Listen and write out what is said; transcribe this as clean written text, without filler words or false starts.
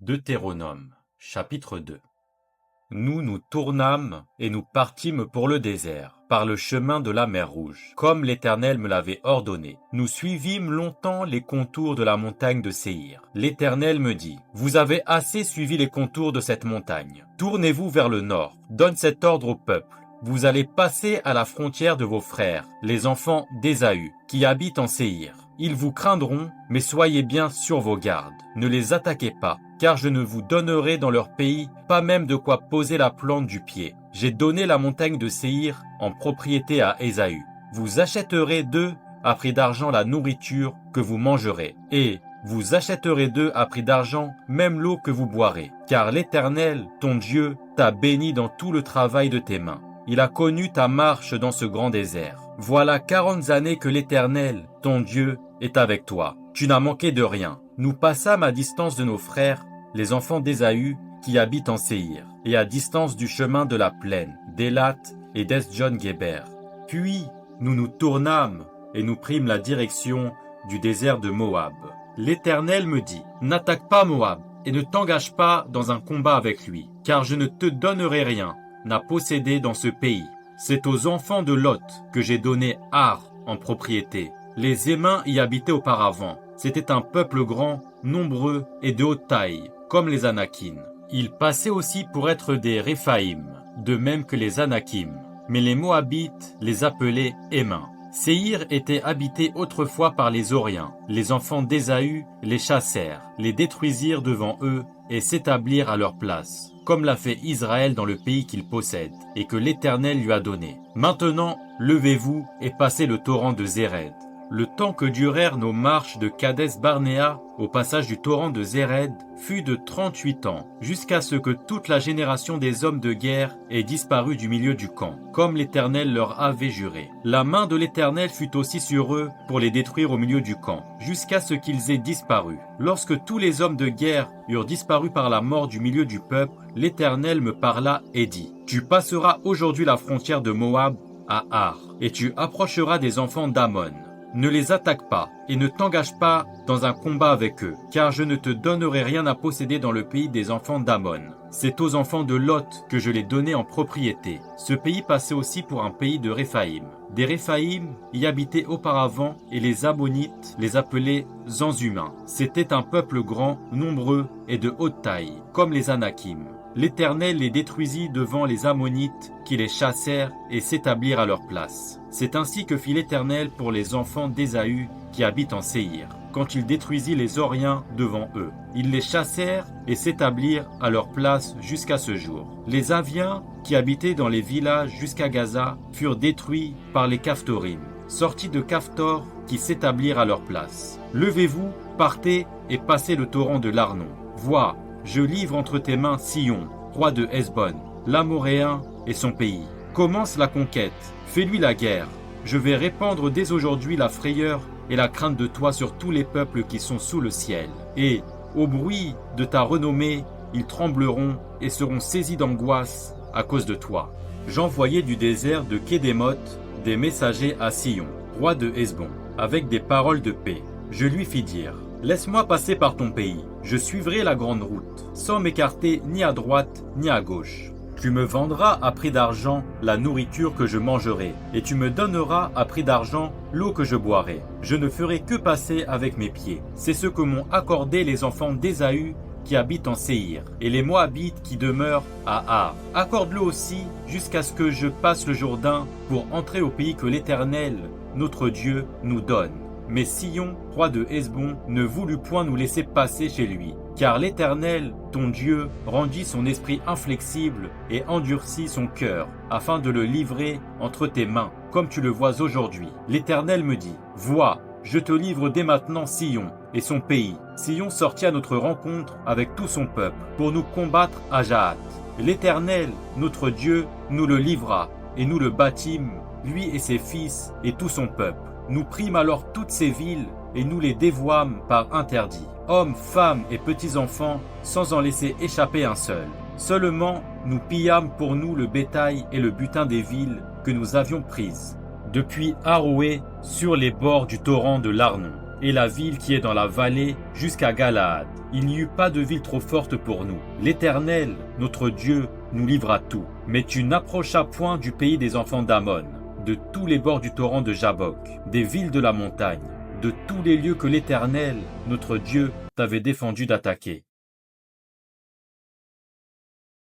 Deutéronome, chapitre 2. Nous nous tournâmes et nous partîmes pour le désert, par le chemin de la mer Rouge, comme l'Éternel me l'avait ordonné. Nous suivîmes longtemps les contours de la montagne de Séhir. L'Éternel me dit, « Vous avez assez suivi les contours de cette montagne. Tournez-vous vers le nord. Donne cet ordre au peuple. Vous allez passer à la frontière de vos frères, les enfants d'Ésaü, qui habitent en Séhir. Ils vous craindront, mais soyez bien sur vos gardes. Ne les attaquez pas, car je ne vous donnerai dans leur pays pas même de quoi poser la plante du pied. J'ai donné la montagne de Séhir en propriété à Ésaü. Vous achèterez d'eux à prix d'argent la nourriture que vous mangerez, et vous achèterez d'eux à prix d'argent même l'eau que vous boirez. Car l'Éternel, ton Dieu, t'a béni dans tout le travail de tes mains. Il a connu ta marche dans ce grand désert. Voilà 40 années que l'Éternel, ton Dieu, est avec toi. Tu n'as manqué de rien. Nous passâmes à distance de nos frères, les enfants d'Ésaü, qui habitent en Séhir, et à distance du chemin de la plaine, d'Élat et d'Esjon-Guéber. Puis nous nous tournâmes et nous prîmes la direction du désert de Moab. L'Éternel me dit, « N'attaque pas Moab et ne t'engage pas dans un combat avec lui, car je ne te donnerai rien à posséder dans ce pays. C'est aux enfants de Lot que j'ai donné Ar en propriété. Les Hémins y habitaient auparavant. C'était un peuple grand, nombreux et de haute taille, comme les Anakim. Ils passaient aussi pour être des Réphaïm, de même que les Anakim. Mais les Moabites les appelaient Hémins. Séhir était habité autrefois par les Horiens. Les enfants d'Ésaü les chassèrent, les détruisirent devant eux et s'établirent à leur place, comme l'a fait Israël dans le pays qu'il possède et que l'Éternel lui a donné. Maintenant, levez-vous et passez le torrent de Zéred. Le temps que durèrent nos marches de Kadès-Barnéa au passage du torrent de Zéred fut de 38 ans, jusqu'à ce que toute la génération des hommes de guerre ait disparu du milieu du camp, comme l'Éternel leur avait juré. La main de l'Éternel fut aussi sur eux pour les détruire au milieu du camp, jusqu'à ce qu'ils aient disparu. Lorsque tous les hommes de guerre eurent disparu par la mort du milieu du peuple, l'Éternel me parla et dit, « Tu passeras aujourd'hui la frontière de Moab à Ar, et tu approcheras des enfants d'Ammon. Ne les attaque pas et ne t'engage pas dans un combat avec eux, car je ne te donnerai rien à posséder dans le pays des enfants d'Ammon. C'est aux enfants de Lot que je l'ai donné en propriété. Ce pays passait aussi pour un pays de Réphaïm. Des Réphaïm y habitaient auparavant et les Ammonites les appelaient Zanzumains. C'était un peuple grand, nombreux et de haute taille, comme les Anakim. L'Éternel les détruisit devant les Ammonites qui les chassèrent et s'établirent à leur place. C'est ainsi que fit l'Éternel pour les enfants d'Ésaü qui habitent en Séhir, quand il détruisit les Horiens devant eux. Ils les chassèrent et s'établirent à leur place jusqu'à ce jour. Les Aviens qui habitaient dans les villages jusqu'à Gaza furent détruits par les Caphtorim, sortis de Caphtor qui s'établirent à leur place. Levez-vous, partez et passez le torrent de l'Arnon. Vois, je livre entre tes mains Sihon, roi de Hesbon, l'Amoréen et son pays. Commence la conquête, fais-lui la guerre. Je vais répandre dès aujourd'hui la frayeur et la crainte de toi sur tous les peuples qui sont sous le ciel. Et, au bruit de ta renommée, ils trembleront et seront saisis d'angoisse à cause de toi. » J'envoyai du désert de Kédémoth des messagers à Sihon, roi de Hesbon, avec des paroles de paix. Je lui fis dire, « Laisse-moi passer par ton pays. Je suivrai la grande route, sans m'écarter ni à droite ni à gauche. Tu me vendras à prix d'argent la nourriture que je mangerai, et tu me donneras à prix d'argent l'eau que je boirai. Je ne ferai que passer avec mes pieds. C'est ce que m'ont accordé les enfants d'Ésaü qui habitent en Séhir, et les Moabites qui demeurent à Ar. Accorde-le aussi jusqu'à ce que je passe le Jourdain pour entrer au pays que l'Éternel, notre Dieu, nous donne. » Mais Sihon, roi de Hesbon, ne voulut point nous laisser passer chez lui, car l'Éternel, ton Dieu, rendit son esprit inflexible et endurcit son cœur, afin de le livrer entre tes mains, comme tu le vois aujourd'hui. L'Éternel me dit, « Vois, je te livre dès maintenant Sihon et son pays. » Sihon sortit à notre rencontre avec tout son peuple, pour nous combattre à Jahath. L'Éternel, notre Dieu, nous le livra, et nous le bâtîmes, lui et ses fils et tout son peuple. Nous prîmes alors toutes ces villes et nous les dévouâmes par interdit, hommes, femmes et petits-enfants, sans en laisser échapper un seul. Seulement, nous pillâmes pour nous le bétail et le butin des villes que nous avions prises, depuis Aroé sur les bords du torrent de l'Arnon, et la ville qui est dans la vallée jusqu'à Galaad. Il n'y eut pas de ville trop forte pour nous. L'Éternel, notre Dieu, nous livra tout. Mais tu n'approchas point du pays des enfants d'Ammon, de tous les bords du torrent de Jabbok, des villes de la montagne, de tous les lieux que l'Éternel, notre Dieu, t'avait défendu d'attaquer.